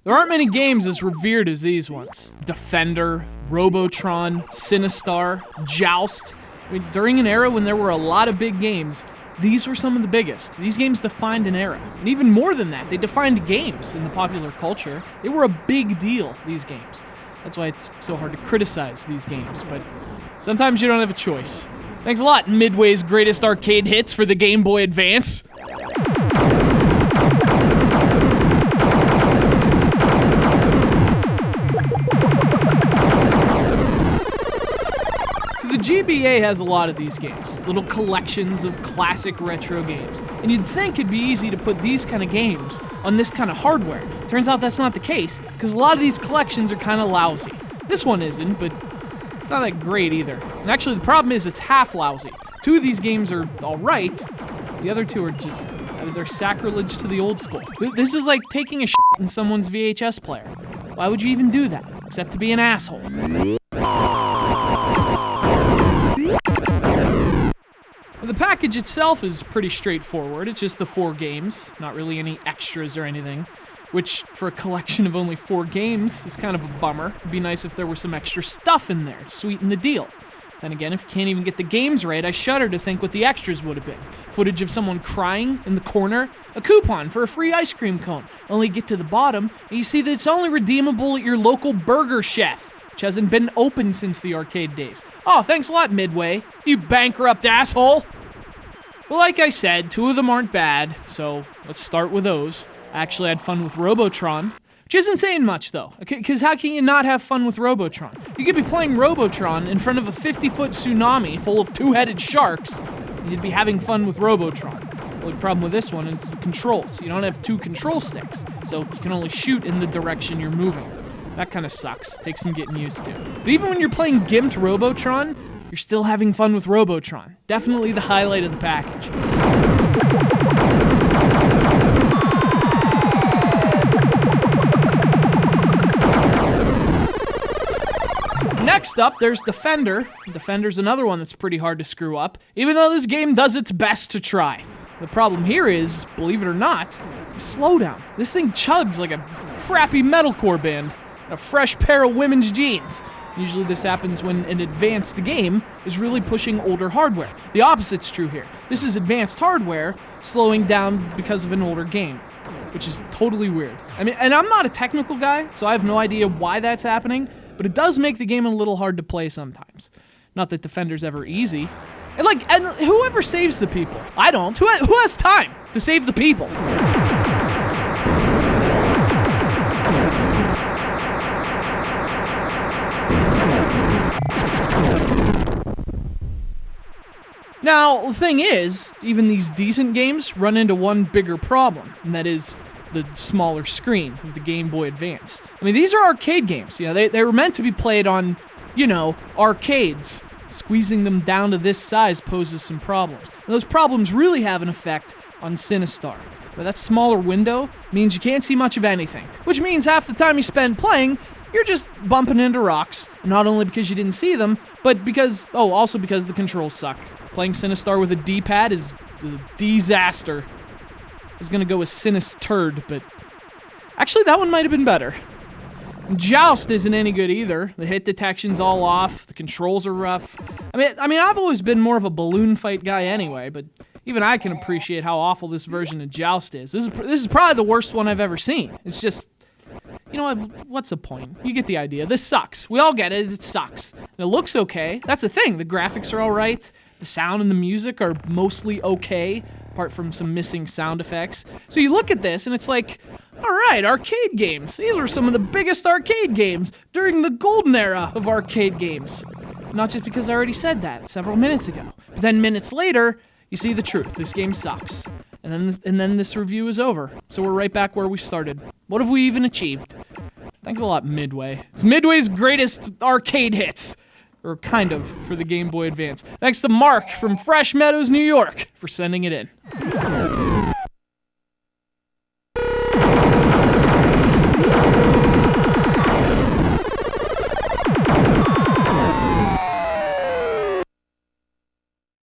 There aren't many games as revered as these ones. Defender, Robotron, Sinistar, Joust. I mean, during an era when there were a lot of big games, these were some of the biggest. These games defined an era. And even more than that, they defined games in the popular culture. They were a big deal, these games. That's why it's so hard to criticize these games, but sometimes you don't have a choice. Thanks a lot, Midway's greatest arcade hits for the Game Boy Advance. The GBA has a lot of these games, little collections of classic retro games, and you'd think it'd be easy to put these kind of games on this kind of hardware. Turns out that's not the case, because a lot of these collections are kind of lousy. This one isn't, but it's not that great either. And actually the problem is it's half lousy. 2 of these games are alright, the other 2 are just, they're sacrilege to the old school. This is like taking a shit in someone's VHS player. Why would you even do that, except to be an asshole? The package itself is pretty straightforward. It's just the 4 games, not really any extras or anything, which for a collection of only 4 games is kind of a bummer. It'd be nice if there was some extra stuff in there to sweeten the deal. Then again, if you can't even get the games right, I shudder to think what the extras would have been. Footage of someone crying in the corner, a coupon for a free ice cream cone. Only get to the bottom, and you see that it's only redeemable at your local burger chef, which hasn't been open since the arcade days. Oh, thanks a lot, Midway, you bankrupt asshole! Well, like I said, 2 of them aren't bad, so let's start with those. I actually had fun with Robotron, which isn't saying much, though, because how can you not have fun with Robotron? You could be playing Robotron in front of a 50-foot tsunami full of 2-headed sharks, and you'd be having fun with Robotron. The only problem with this one is the controls. You don't have 2 control sticks, so you can only shoot in the direction you're moving. That kind of sucks. Takes some getting used to. But even when you're playing gimped Robotron, you're still having fun with Robotron. Definitely the highlight of the package. Next up, there's Defender. Defender's another one that's pretty hard to screw up, even though this game does its best to try. The problem here is, believe it or not, slow down. This thing chugs like a crappy metalcore band and a fresh pair of women's jeans. Usually this happens when an advanced game is really pushing older hardware. The opposite's true here. This is advanced hardware slowing down because of an older game, which is totally weird. I mean, and I'm not a technical guy, so I have no idea why that's happening, but it does make the game a little hard to play sometimes. Not that Defender's ever easy. And whoever saves the people? I don't. Who has time to save the people? Now, the thing is, even these decent games run into one bigger problem, and that is the smaller screen of the Game Boy Advance. I mean, these are arcade games. You know, they were meant to be played on, arcades. Squeezing them down to this size poses some problems. And those problems really have an effect on Sinistar. But that smaller window means you can't see much of anything, which means half the time you spend playing, you're just bumping into rocks, not only because you didn't see them, but also because the controls suck. Playing Sinistar with a D-pad is a disaster. I was gonna go with Sinisturd, but actually that one might have been better. Joust isn't any good either. The hit detection's all off, the controls are rough. I mean, I've always been more of a balloon fight guy anyway, but even I can appreciate how awful this version of Joust is. This is probably the worst one I've ever seen. It's just, what's the point? You get the idea. This sucks. We all get it. It sucks. And it looks okay. That's the thing. The graphics are all right. The sound and the music are mostly okay, apart from some missing sound effects. So you look at this and it's like, all right, arcade games. These were some of the biggest arcade games during the golden era of arcade games. Not just because I already said that several minutes ago. But then minutes later, you see the truth. This game sucks. And then this review is over. So we're right back where we started. What have we even achieved? Thanks a lot, Midway. It's Midway's greatest arcade hits. Or kind of, for the Game Boy Advance. Thanks to Mark from Fresh Meadows, New York, for sending it in.